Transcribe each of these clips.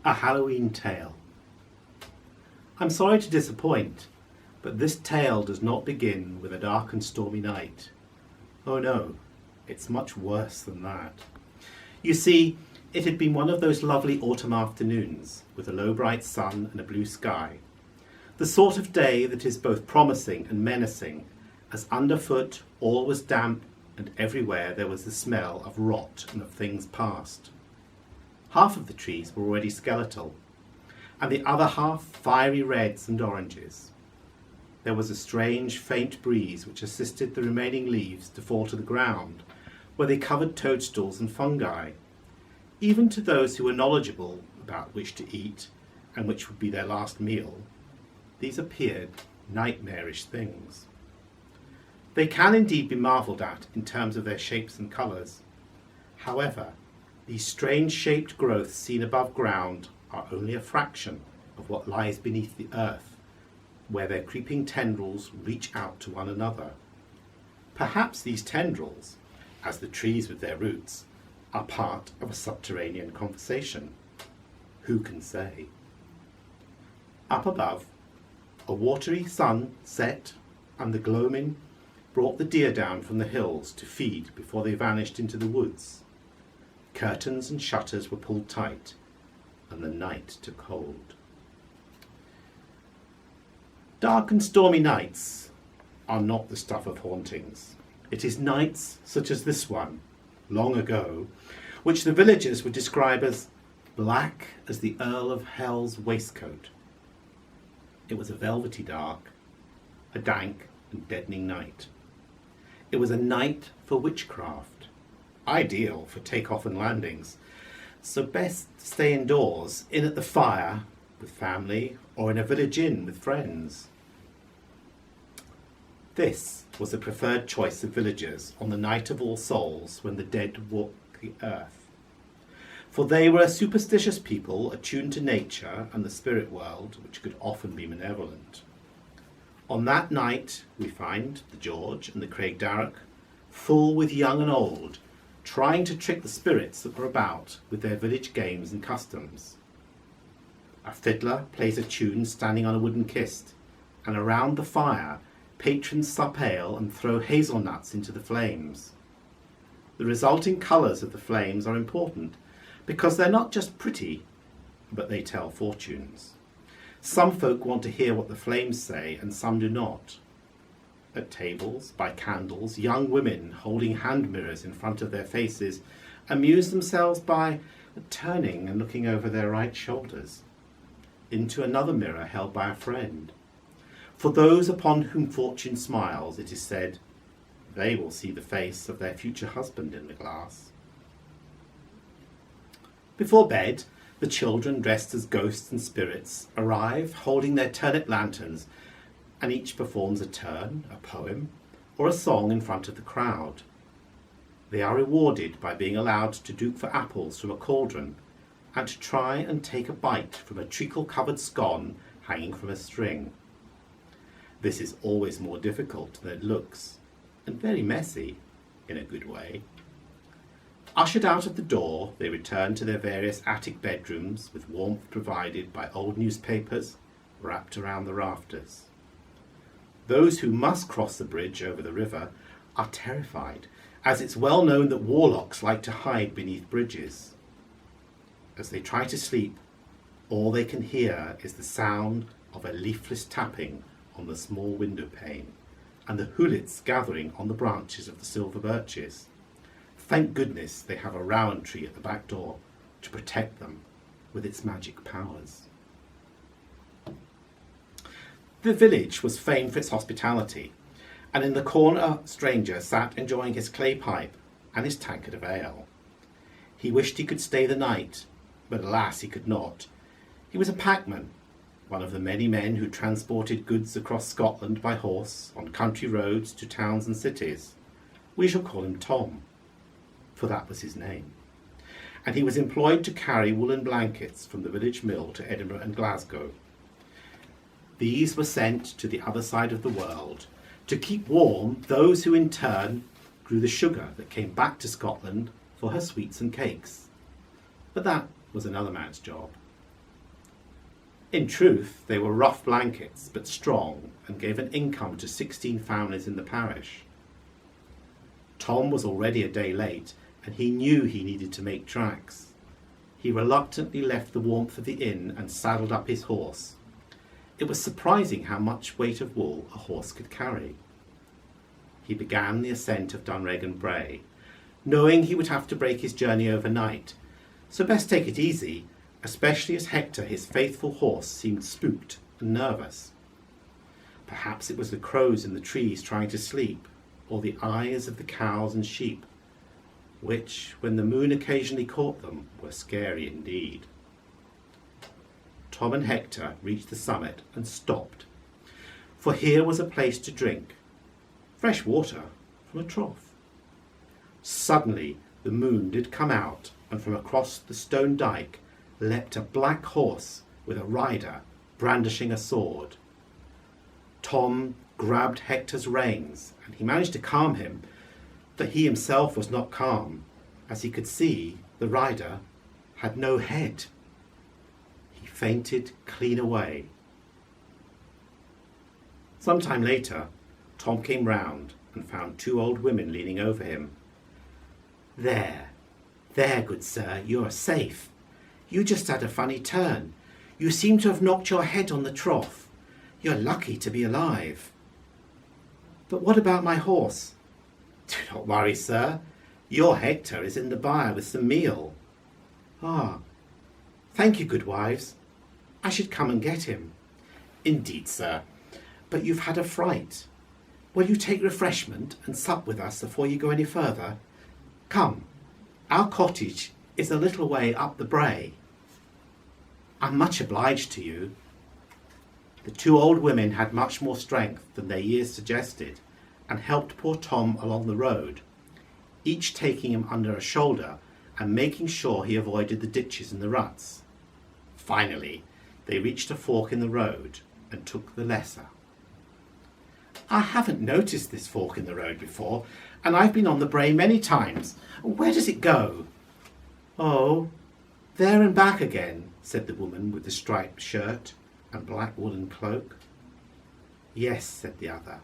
A Hallowe'en Tale. I'm sorry to disappoint, but this tale does not begin with a dark and stormy night. Oh no, it's much worse than that. You see, it had been one of those lovely autumn afternoons, with a low bright sun and a blue sky. The sort of day that is both promising and menacing, as underfoot all was damp and everywhere there was the smell of rot and of things past. Half of the trees were already skeletal, and the other half fiery reds and oranges. There was a strange, faint breeze which assisted the remaining leaves to fall to the ground, where they covered toadstools and fungi. Even to those who were knowledgeable about which to eat and which would be their last meal, these appeared nightmarish things. They can indeed be marvelled at in terms of their shapes and colours. However, these strange-shaped growths seen above ground are only a fraction of what lies beneath the earth, where their creeping tendrils reach out to one another. Perhaps these tendrils, as the trees with their roots, are part of a subterranean conversation. Who can say? Up above, a watery sun set, and the gloaming brought the deer down from the hills to feed before they vanished into the woods. Curtains and shutters were pulled tight, and the night took hold. Dark and stormy nights are not the stuff of hauntings. It is nights such as this one, long ago, which the villagers would describe as black as the Earl of Hell's waistcoat. It was a velvety dark, a dank and deadening night. It was a night for witchcraft, ideal for take-off and landings, so best stay indoors, in at the fire with family or in a village inn with friends. This was the preferred choice of villagers on the night of All Souls, when the dead walk the earth. For they were a superstitious people attuned to nature and the spirit world, which could often be malevolent. On that night we find the George and the Craig Darroch, full with young and old, trying to trick the spirits that were about with their village games and customs. A fiddler plays a tune standing on a wooden kist, and around the fire patrons sup ale and throw hazelnuts into the flames. The resulting colours of the flames are important, because they're not just pretty, but they tell fortunes. Some folk want to hear what the flames say, and some do not. At tables, by candles, young women holding hand mirrors in front of their faces amuse themselves by turning and looking over their right shoulders into another mirror held by a friend. For those upon whom fortune smiles, it is said, they will see the face of their future husband in the glass. Before bed, the children, dressed as ghosts and spirits, arrive holding their turnip lanterns, and each performs a turn, a poem, or a song in front of the crowd. They are rewarded by being allowed to duke for apples from a cauldron, and to try and take a bite from a treacle-covered scone hanging from a string. This is always more difficult than it looks, and very messy, in a good way. Ushered out of the door, they return to their various attic bedrooms, with warmth provided by old newspapers wrapped around the rafters. Those who must cross the bridge over the river are terrified, as it's well known that warlocks like to hide beneath bridges. As they try to sleep, all they can hear is the sound of a leafless tapping on the small window pane, and the hoolits gathering on the branches of the silver birches. Thank goodness they have a rowan tree at the back door to protect them with its magic powers. The village was famed for its hospitality, and in the corner a stranger sat enjoying his clay pipe and his tankard of ale. He wished he could stay the night, but alas, he could not. He was a packman, one of the many men who transported goods across Scotland by horse, on country roads to towns and cities. We shall call him Tom, for that was his name. And he was employed to carry woolen blankets from the village mill to Edinburgh and Glasgow. These were sent to the other side of the world to keep warm those who in turn grew the sugar that came back to Scotland for her sweets and cakes. But that was another man's job. In truth, they were rough blankets, but strong, and gave an income to 16 families in the parish. Tom was already a day late, and he knew he needed to make tracks. He reluctantly left the warmth of the inn and saddled up his horse. It was surprising how much weight of wool a horse could carry. He began the ascent of Dunregan Brae, knowing he would have to break his journey overnight, so best take it easy, especially as Hector, his faithful horse, seemed spooked and nervous. Perhaps it was the crows in the trees trying to sleep, or the eyes of the cows and sheep, which, when the moon occasionally caught them, were scary indeed. Tom and Hector reached the summit and stopped, for here was a place to drink fresh water from a trough. Suddenly the moon did come out, and from across the stone dyke leapt a black horse with a rider brandishing a sword. Tom grabbed Hector's reins, and he managed to calm him, but he himself was not calm, as he could see the rider had no head. He fainted clean away. Some time later, Tom came round and found 2 old women leaning over him. There, good sir, you are safe. You just had a funny turn. You seem to have knocked your head on the trough. You're lucky to be alive. But what about my horse? Do not worry, sir. Your Hector is in the byre with some meal. Ah, thank you, good wives. I should come and get him. Indeed, sir, but you've had a fright. Will you take refreshment and sup with us before you go any further? Come, our cottage is a little way up the brae. I'm much obliged to you. The 2 old women had much more strength than their years suggested, and helped poor Tom along the road, each taking him under a shoulder and making sure he avoided the ditches and the ruts. Finally, they reached a fork in the road and took the lesser. I haven't noticed this fork in the road before, and I've been on the brae many times. Where does it go? Oh, there and back again, said the woman with the striped shirt and black woolen cloak. Yes, said the other,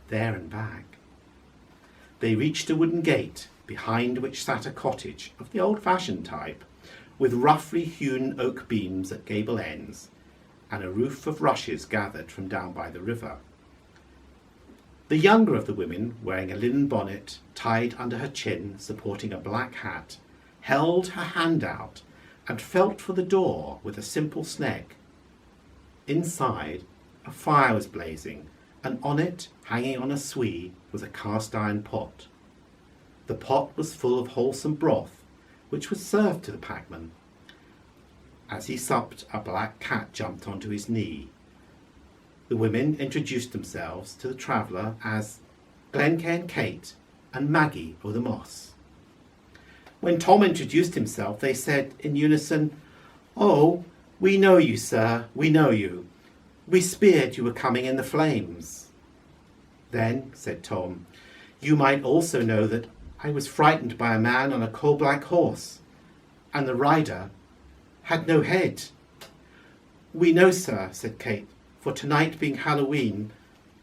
there and back. They reached a wooden gate, behind which sat a cottage of the old-fashioned type, with roughly hewn oak beams at gable ends, and a roof of rushes gathered from down by the river. The younger of the women, wearing a linen bonnet tied under her chin, supporting a black hat, held her hand out and felt for the door with a simple sneg. Inside, a fire was blazing, and on it, hanging on a swee, was a cast-iron pot. The pot was full of wholesome broth, which was served to the packman. As he supped, a black cat jumped onto his knee. The women introduced themselves to the traveller as Glencairn Kate and Maggie o' the Moss. When Tom introduced himself, they said in unison, "Oh, we know you, sir, we know you. We speared you were coming in the flames." "Then," said Tom, "you might also know that I was frightened by a man on a coal-black horse, and the rider had no head." "We know, sir," said Kate, "for tonight being Hallowe'en,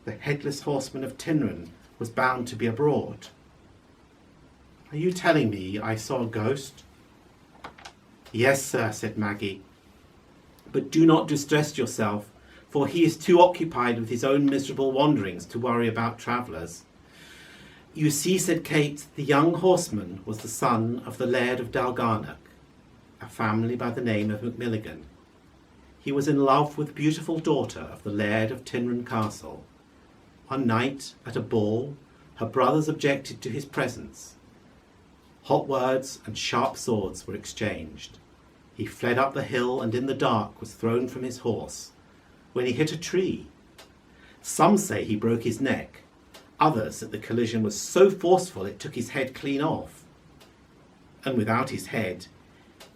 the Headless Horseman of Tynron was bound to be abroad." "Are you telling me I saw a ghost?" "Yes, sir," said Maggie, "but do not distress yourself, for he is too occupied with his own miserable wanderings to worry about travellers." "You see," said Kate, "the young horseman was the son of the Laird of Dalgarnock, a family by the name of Macmilligan. He was in love with the beautiful daughter of the Laird of Tynron Castle. One night, at a ball, her brothers objected to his presence. Hot words and sharp swords were exchanged. He fled up the hill and in the dark was thrown from his horse, when he hit a tree. Some say he broke his neck, others that the collision was so forceful it took his head clean off. And without his head,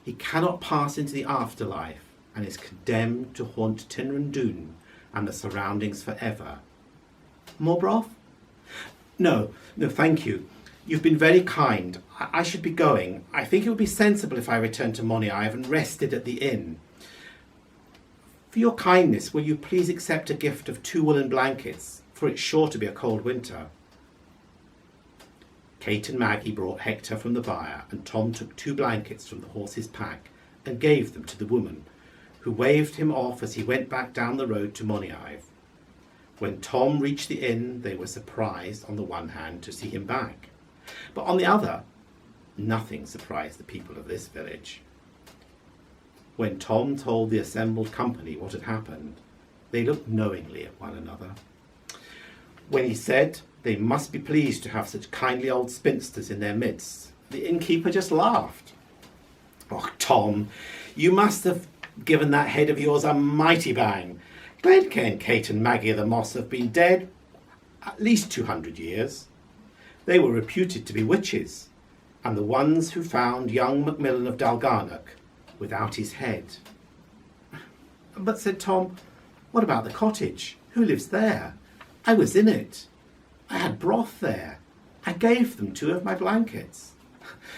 he cannot pass into the afterlife, and is condemned to haunt Tynron Doon and the surroundings forever. More broth?" No, thank you. You've been very kind. I should be going. I think it would be sensible if I returned to Moniaive and rested at the inn." For your kindness, will you please accept a gift of 2 woolen blankets, for it's sure to be a cold winter. Kate and Maggie brought Hector from the byre, and Tom took 2 blankets from the horse's pack and gave them to the woman, who waved him off as he went back down the road to Moniaive. When Tom reached the inn, they were surprised on the one hand to see him back, but on the other, nothing surprised the people of this village. When Tom told the assembled company what had happened, they looked knowingly at one another. When he said they must be pleased to have such kindly old spinsters in their midst, the innkeeper just laughed. "Oh, Tom, you must have given that head of yours a mighty bang. Glencairn Kate and Maggie of the Moss have been dead at least 200 years. They were reputed to be witches, and the ones who found young Macmillan of Dalgarnock without his head." "But," said Tom, "what about the cottage? Who lives there? I was in it. I had broth there. I gave them 2 of my blankets."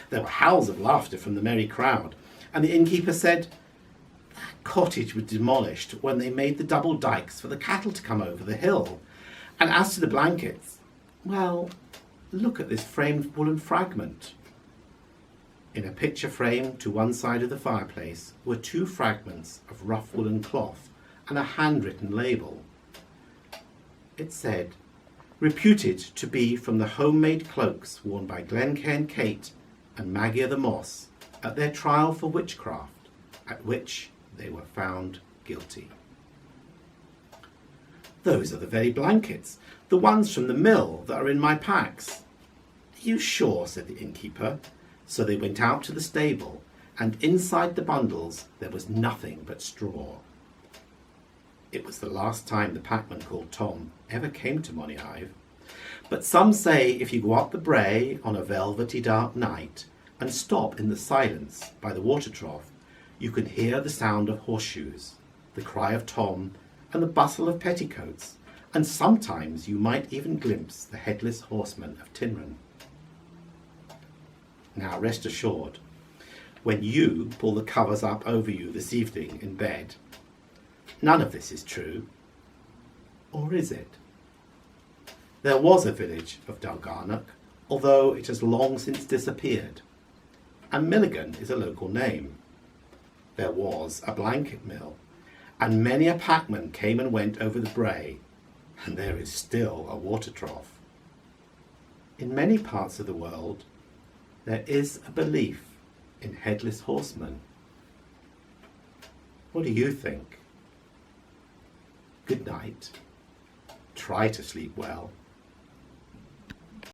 There were howls of laughter from the merry crowd, and the innkeeper said, "That cottage was demolished when they made the double dykes for the cattle to come over the hill. And as to the blankets, well, look at this framed woolen fragment." In a picture frame to one side of the fireplace were 2 fragments of rough woolen cloth and a handwritten label. It said, "Reputed to be from the homemade cloaks worn by Glencairn Kate and Maggie of the Moss at their trial for witchcraft, at which they were found guilty." "Those are the very blankets, the ones from the mill that are in my packs." "Are you sure?" said the innkeeper. So they went out to the stable, and inside the bundles there was nothing but straw. It was the last time the packman called Tom ever came to Moniaive. But some say if you go up the brae on a velvety dark night and stop in the silence by the water trough, you can hear the sound of horseshoes, the cry of Tom, and the bustle of petticoats, and sometimes you might even glimpse the Headless Horseman of Tynron. Now rest assured, when you pull the covers up over you this evening in bed, none of this is true. Or is it? There was a village of Dalgarnock, although it has long since disappeared, and Milligan is a local name. There was a blanket mill, and many a packman came and went over the brae, and there is still a water trough. In many parts of the world, there is a belief in headless horsemen. What do you think? Good night. Try to sleep well.